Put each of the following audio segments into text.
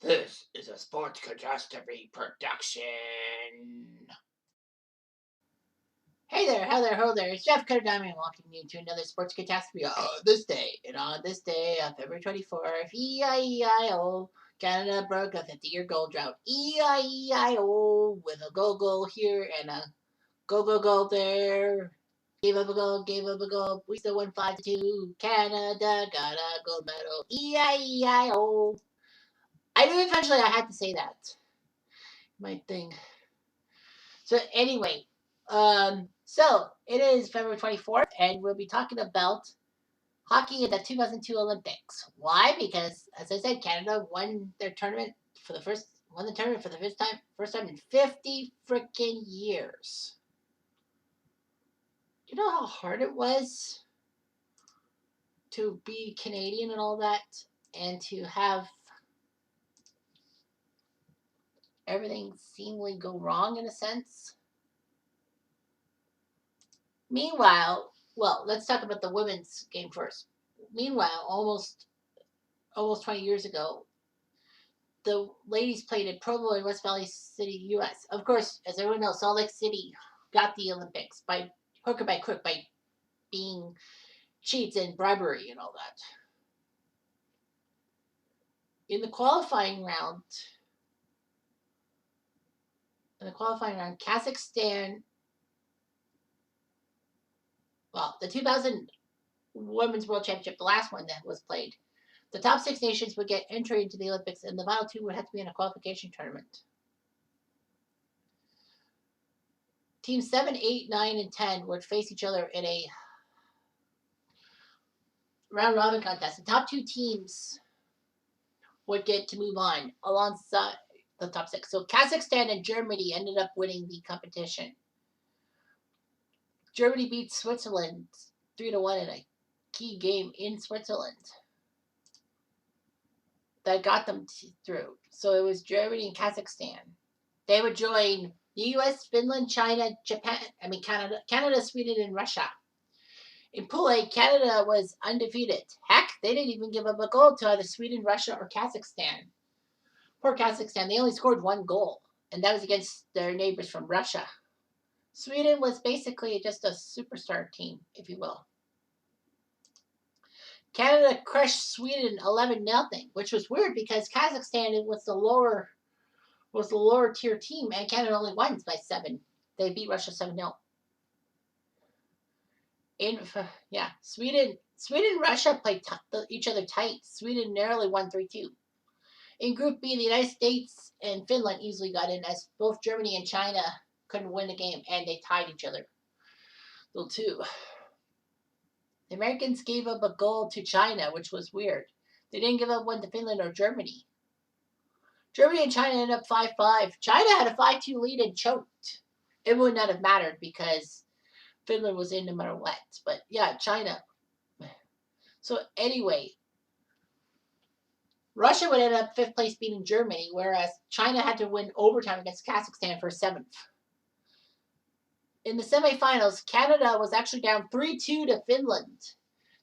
This is a sports catastrophe production. Hey there, how there, ho there. It's Jeff Cutter walking you to another sports catastrophe this day. And on this day, on February 24th, E-I-E-I-O, Canada broke a 50-year gold drought. E-I-E-I-O, with a goal here and a go there. Gave up a goal. We still won 5-2. Canada got a gold medal. E-I-E-I-O. I knew eventually I had to say that. My thing. So anyway, so it is February 24th, and we'll be talking about hockey in the 2002 Olympics. Why? Because as I said, Canada won the tournament for the first time in 50 freaking years. You know how hard it was to be Canadian and all that, and to have everything seemingly go wrong in a sense. Meanwhile, well, let's talk about the women's game first. Meanwhile, almost 20 years ago, the ladies played in Provo and West Valley City, U.S. Of course, as everyone knows, Salt Lake City got the Olympics by hook or by crook, by being cheats and bribery and all that. In the qualifying round, Kazakhstan, well, the 2000 Women's World Championship, the last one that was played, the top 6 nations would get entry into the Olympics, and the final 2 would have to be in a qualification tournament. Teams 7, 8, 9, and 10 would face each other in a round-robin contest. The top 2 teams would get to move on alongside the top 6. So Kazakhstan and Germany ended up winning the competition. Germany beat Switzerland 3-1 in a key game in Switzerland that got them through. So it was Germany and Kazakhstan. They would join the US, Finland, China, Canada, Sweden, and Russia. In Pool A, Canada was undefeated. Heck, they didn't even give up a goal to either Sweden, Russia, or Kazakhstan. Poor Kazakhstan, they only scored 1 goal, and that was against their neighbors from Russia. Sweden was basically just a superstar team, if you will. Canada crushed Sweden 11-0, which was weird because Kazakhstan was the lower tier team, and Canada only won by 7. They beat Russia 7-0. Sweden and Russia played each other tight. Sweden narrowly won 3-2. In Group B, the United States and Finland easily got in, as both Germany and China couldn't win the game, and they tied each other. 2. The Americans gave up a goal to China, which was weird. They didn't give up one to Finland or Germany. Germany and China ended up 5-5. China had a 5-2 lead and choked. It would not have mattered because Finland was in no matter what. But yeah, China. So anyway, Russia would end up 5th place beating Germany, whereas China had to win overtime against Kazakhstan for 7th. In the semifinals, Canada was actually down 3-2 to Finland,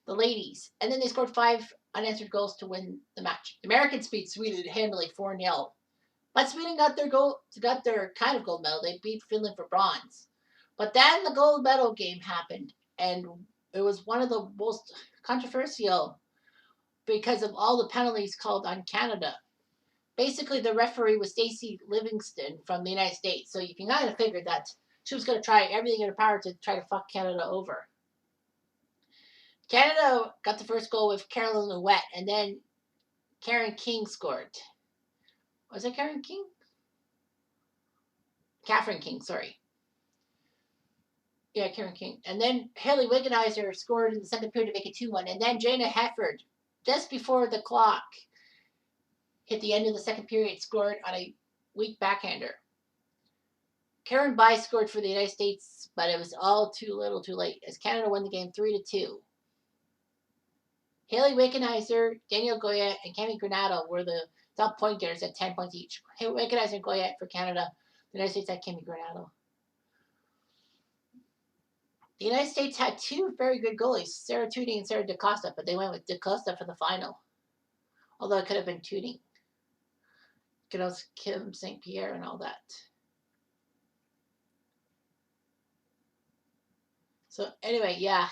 the ladies, and then they scored 5 unanswered goals to win the match. The Americans beat Sweden handily 4-0, but Sweden got their kind of gold medal. They beat Finland for bronze. But then the gold medal game happened, and it was one of the most controversial because of all the penalties called on Canada. Basically, the referee was Stacey Livingston from the United States, so you can kind of figure that she was going to try everything in her power to try to fuck Canada over. Canada got the first goal with Caroline Ouellette, and then Karen King scored. Was it Karen King? Catherine King, sorry. Yeah, Karen King. And then Haley Wickenheiser scored in the second period to make it 2-1. And then Jana Hefford, just before the clock hit the end of the second period, scored on a weak backhander. Karen Bai scored for the United States, but it was all too little too late, as Canada won the game 3-2. Haley Wickenheiser, Danielle Goyette, and Cammy Granado were the top point getters at 10 points each. Haley Wickenheiser and Goyette for Canada. The United States had Cammy Granado. The United States had 2 very good goalies, Sarah Tooting and Sarah DaCosta, but they went with DaCosta for the final, although it could have been Tooting. Good old Kim St. Pierre and all that. So anyway, yeah,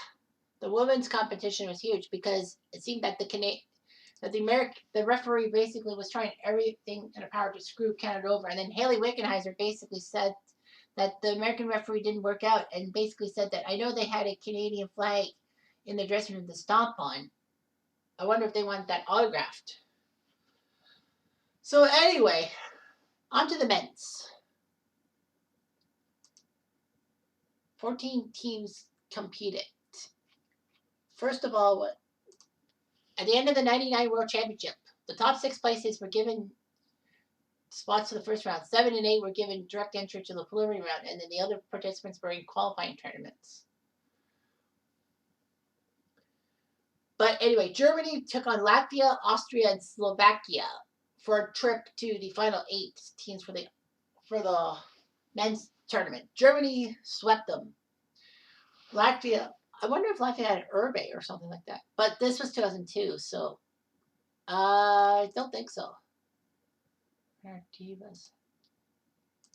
the women's competition was huge because it seemed that the referee basically was trying everything in her power to screw Canada over, and then Haley Wickenheiser basically said that the American referee didn't work out, and basically said that I know they had a Canadian flag in the dressing room to stomp on. I wonder if they want that autographed. So anyway, on to the men's. 14 teams competed. First of all, at the end of the 99 World Championship, the top 6 places were given spots to the first round. 7 and 8 were given direct entry to the preliminary round, and then the other participants were in qualifying tournaments. But anyway, Germany took on Latvia, Austria, and Slovakia for a trip to the final 8 teams for the men's tournament. Germany swept them. Latvia, I wonder if Latvia had Urbe or something like that. But this was 2002, so I don't think so. Divas.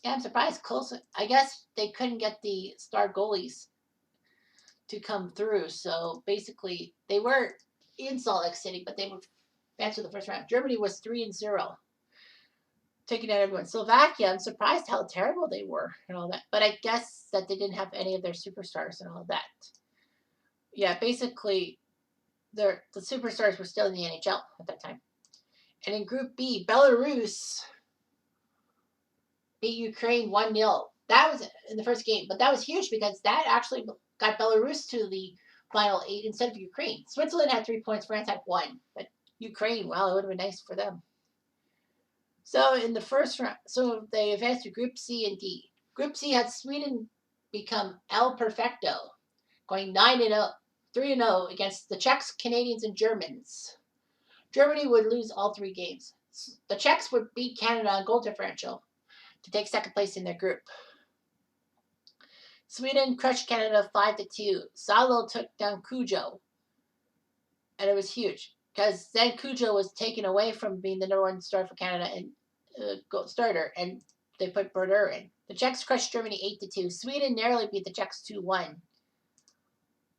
Yeah, I'm surprised. Close. I guess they couldn't get the star goalies to come through. So basically, they were in Salt Lake City, but they would advance to the first round. Germany was 3-0, taking out everyone. Slovakia, I'm surprised how terrible they were and all that. But I guess that they didn't have any of their superstars and all that. Yeah, basically, the superstars were still in the NHL at that time. And in Group B, Belarus beat Ukraine 1-0. That was in the first game, but that was huge because that actually got Belarus to the final 8 instead of Ukraine. Switzerland had 3 points, France had 1, but Ukraine, well, it would have been nice for them. So in the first round, so they advanced to Group C and D. Group C had Sweden become El Perfecto, going 9-0, 3-0 against the Czechs, Canadians, and Germans. Germany would lose all 3 games. The Czechs would beat Canada on goal differential to take second place in their group. Sweden crushed Canada 5-2. Salo took down Cujo, and it was huge because then Cujo was taken away from being the number 1 star for Canada and goal starter, and they put Berder in. The Czechs crushed Germany 8-2. Sweden narrowly beat the Czechs 2-1,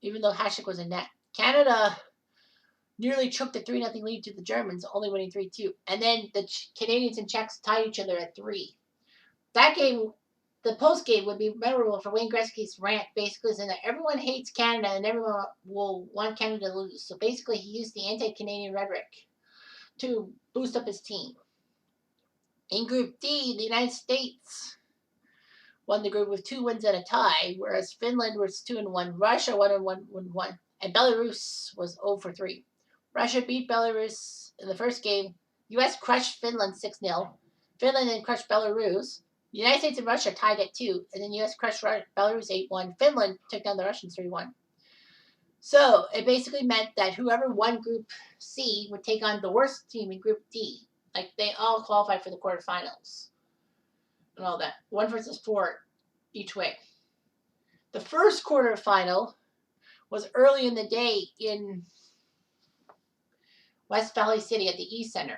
even though Hasek was in net. Canada nearly choked a 3-0 lead to the Germans, only winning 3-2. And then the Canadians and Czechs tied each other at 3. That game, the post game, would be memorable for Wayne Gretzky's rant, basically saying that everyone hates Canada and everyone will want Canada to lose. So basically, he used the anti-Canadian rhetoric to boost up his team. In Group D, the United States won the group with 2 wins and a tie, whereas Finland was 2-1, Russia 1-1, and Belarus was 0-3. Russia beat Belarus in the first game. U.S. crushed Finland 6-0. Finland then crushed Belarus. The United States and Russia tied at 2, and then the U.S. crushed Belarus 8-1. Finland took down the Russians 3-1. So it basically meant that whoever won Group C would take on the worst team in Group D. Like, they all qualified for the quarterfinals and all that. 1 versus 4 each way. The first quarterfinal was early in the day in West Valley City at the E-Center.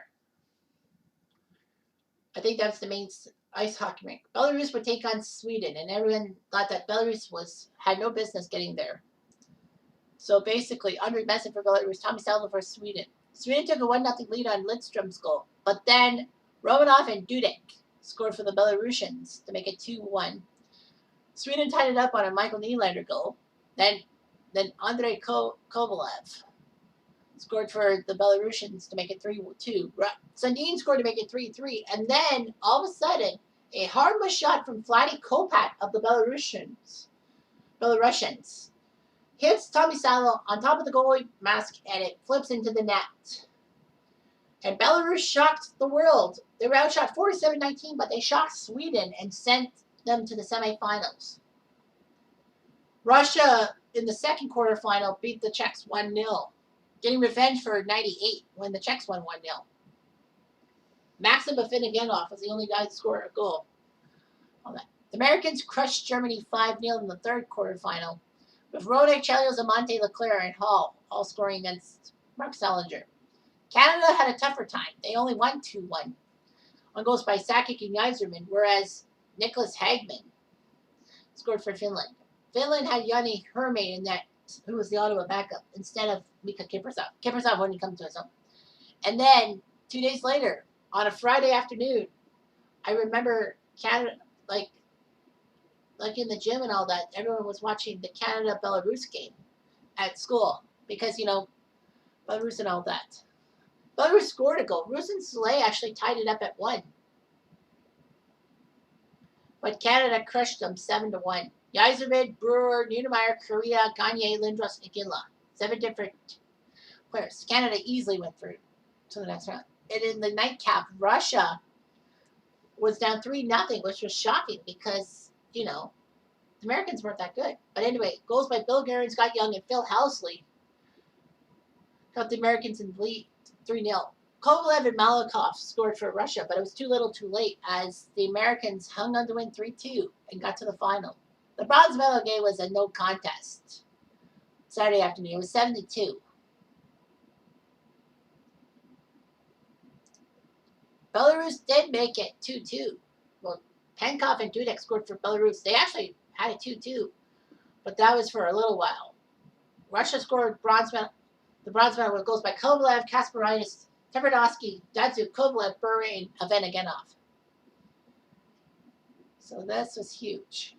I think that's the main ice hockey rink. Belarus would take on Sweden, and everyone thought that Belarus had no business getting there. So basically, Andre Messi for Belarus, Tommy Salo for Sweden. Sweden took a 1-0 lead on Lidstrom's goal, but then Romanov and Dudek scored for the Belarusians to make it 2-1. Sweden tied it up on a Michael Nylander goal. Then Andrei Kovalev scored for the Belarusians to make it 3-2. Sundin scored to make it 3-3. And then, all of a sudden, a harmless shot from Vladdy Kopat of the Belarusians hits Tommy Salo on top of the goalie mask, and it flips into the net. And Belarus shocked the world. They were outshot 47-19, but they shocked Sweden and sent them to the semifinals. Russia, in the second quarterfinal, beat the Czechs 1-0, getting revenge for 98 when the Czechs won 1-0. Maxim Afinogenov was the only guy to score a goal. The Americans crushed Germany 5-0 in the third quarterfinal, with Rodek, Chelios, Amante, Leclerc, and Hall all scoring against Mark Salinger. Canada had a tougher time. They only won 2-1. on goals by Sakic and Yzerman, whereas Nicholas Hagman scored for Finland. Finland had Jani Herme in that, who was the Ottawa backup, instead of Mika Kiprusoff. Kiprusoff wouldn't come to us. And then 2 days later, on a Friday afternoon, I remember Canada, like in the gym and all that, everyone was watching the Canada-Belarus game at school because, Belarus and all that. Belarus scored a goal. Ruslan Soleil actually tied it up at 1. But Canada crushed them 7-1. Yzerman, Brewer, Neunemeyer, Correa, Gagne, Lindros, and Ginla. 7 different players. Canada easily went through to the next round. And in the nightcap, Russia was down 3-0, which was shocking because, the Americans weren't that good. But anyway, goals by Bill Guerin, Scott Young, and Phil Housley got the Americans in the lead 3-0. Kovalev and Malakoff scored for Russia, but it was too little too late as the Americans hung on to win 3-2 and got to the final. The bronze medal game was a no contest Saturday afternoon. It was 7-2. Belarus did make it 2-2. Well, Penkov and Dudek scored for Belarus. They actually had it 2-2, but that was for a little while. Russia scored the bronze medal with goals by Kovalev, Kasparaitis, Tverdovsky, Datsyuk, Kovalev, Burry, and Avenigenov. So this was huge.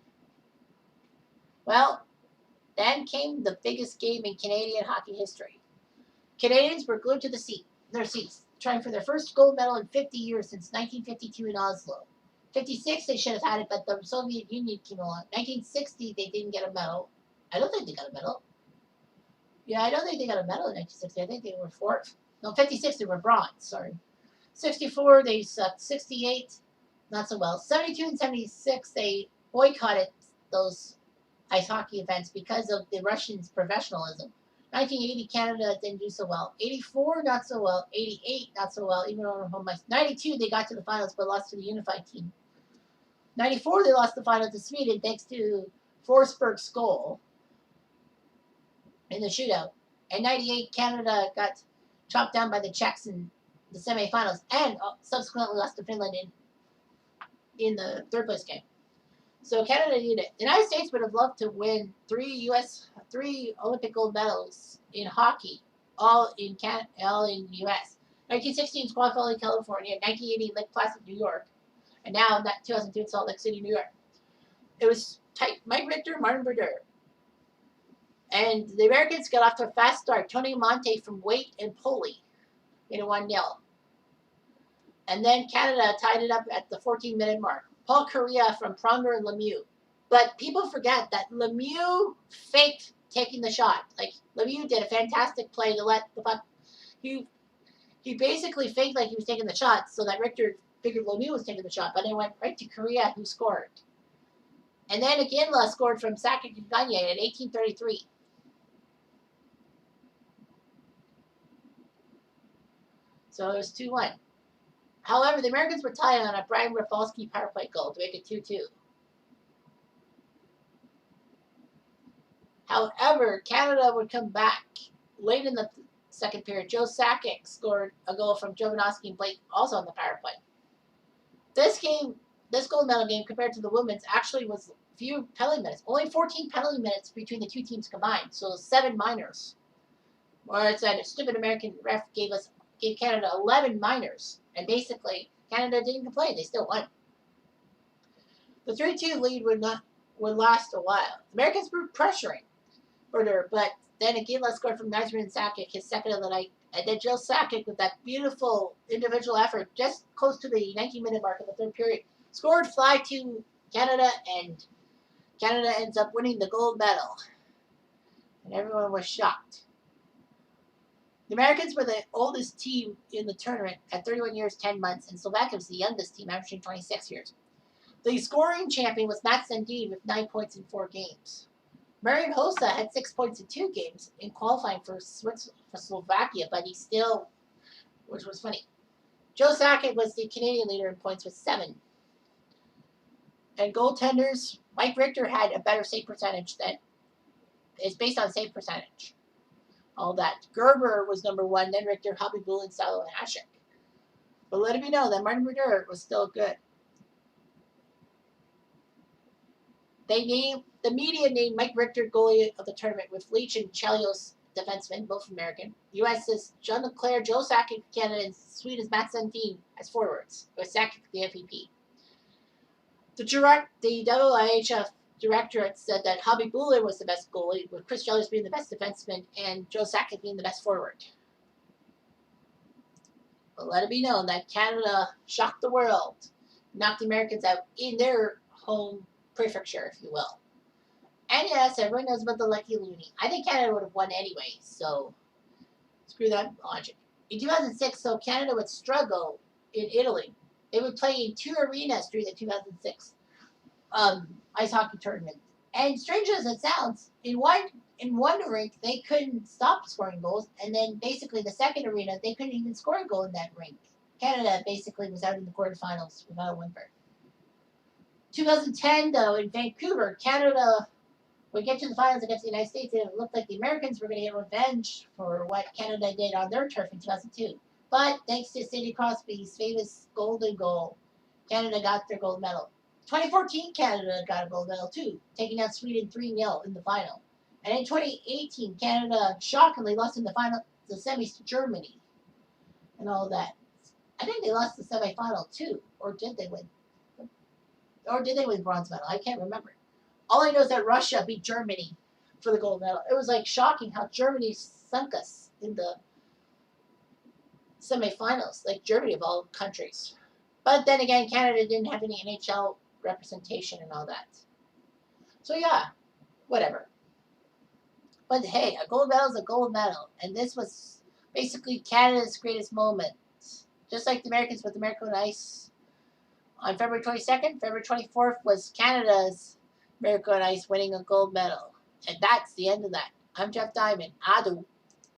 Well, then came the biggest game in Canadian hockey history. Canadians were glued to their seats, trying for their first gold medal in 50 years since 1952 in Oslo. 56, they should have had it, but the Soviet Union came along. 1960, they didn't get a medal. I don't think they got a medal. Yeah, I don't think they got a medal in 1960. I think they were fourth. No, 56, they were bronze, sorry. 64, they sucked. 68, not so well. 72 and 76, they boycotted those ice hockey events because of the Russians' professionalism. 1980, Canada didn't do so well. 84, not so well. 88, not so well, even on home ice. 92, they got to the finals but lost to the unified team. 94, they lost the final to Sweden thanks to Forsberg's goal in the shootout. And 98, Canada got chopped down by the Czechs in the semifinals and subsequently lost to Finland in the third place game. So Canada did it. The United States would have loved to win 3 Olympic gold medals in hockey, all in the U.S. 1916 Squaw Valley, California. 1980 Lake Placid, New York. And now, 2002 in Salt Lake City, New York. It was tight. Mike Richter, Martin Brodeur. And the Americans got off to a fast start. Tony Monte from Waite and Pulley in a 1-0. And then Canada tied it up at the 14-minute mark. Paul Correa from Pronger and Lemieux. But people forget that Lemieux faked taking the shot. Like, Lemieux did a fantastic play to let the puck. He basically faked like he was taking the shot so that Richter figured Lemieux was taking the shot, but it went right to Correa, who scored. And then Ginla scored from Sakic and Gagne at 18:33. So it was 2-1. However, the Americans were tied on a Brian Rafalski power play goal to make it 2-2. However, Canada would come back late in the second period. Joe Sakic scored a goal from Jovanovski and Blake, also on the power play. This gold medal game, compared to the women's, actually was few penalty minutes. Only 14 penalty minutes between the two teams combined, so 7 minors. Whereas that stupid American ref gave Canada 11 minors, and basically Canada didn't complain; they still won. The 3-2 lead would last a while. The Americans were pressuring further, but then again, let's scored from Yzerman and Sakic, his second of the night, and then Joe Sakic with that beautiful individual effort, just close to the 19-minute mark of the third period, scored fly to Canada, and Canada ends up winning the gold medal, and everyone was shocked. The Americans were the oldest team in the tournament at 31 years, 10 months, and Slovakia was the youngest team, averaging 26 years. The scoring champion was Matt Sundin with 9 points in 4 games. Marian Hossa had 6 points in 2 games in qualifying for Slovakia, but he still, which was funny. Joe Sakic was the Canadian leader in points with 7. And goaltenders, Mike Richter had a better save percentage than is based on save percentage. All that. Gerber was number 1, then Richter, Hobby, Bulin, Salo, and Hasek. But let it be known that Martin Brodeur was still good. The media named Mike Richter goalie of the tournament, with Leach and Chelios defensemen, both American. U.S.'s John LeClaire, Joe Sakic for Canada, and Sweden's Mats Sundin as forwards, with Sakic the MVP. The IHF director said that Hobby Buehler was the best goalie, with Chris Chelios being the best defenseman and Joe Sakic being the best forward. But let it be known that Canada shocked the world, knocked the Americans out in their home prefecture, if you will. And yes, everyone knows about the Lucky Looney. I think Canada would have won anyway, so screw that logic. In 2006, so Canada would struggle in Italy. They would play in 2 arenas during the 2006 ice hockey tournament. And strange as it sounds, in one rink they couldn't stop scoring goals, and then basically the second arena they couldn't even score a goal in that rink. Canada basically was out in the quarterfinals without a whimper. 2010, though, in Vancouver, Canada would get to the finals against the United States, and it looked like the Americans were going to get revenge for what Canada did on their turf in 2002. But thanks to Sidney Crosby's famous golden goal, Canada got their gold medal. 2014, Canada got a gold medal too, taking out Sweden 3-0 in the final. And in 2018, Canada shockingly lost in the final, the semis to Germany, and all that. I think they lost the semifinal too, or did they win? Or did they win bronze medal? I can't remember. All I know is that Russia beat Germany for the gold medal. It was like shocking how Germany sunk us in the semifinals, like Germany of all countries. But then again, Canada didn't have any NHL representation and all that. So yeah, whatever. But hey, a gold medal is a gold medal, and this was basically Canada's greatest moment. Just like the Americans with America on Ice on February 22nd, February 24th was Canada's America on Ice winning a gold medal. And that's the end of that. I'm Jeff Diamond. Adu.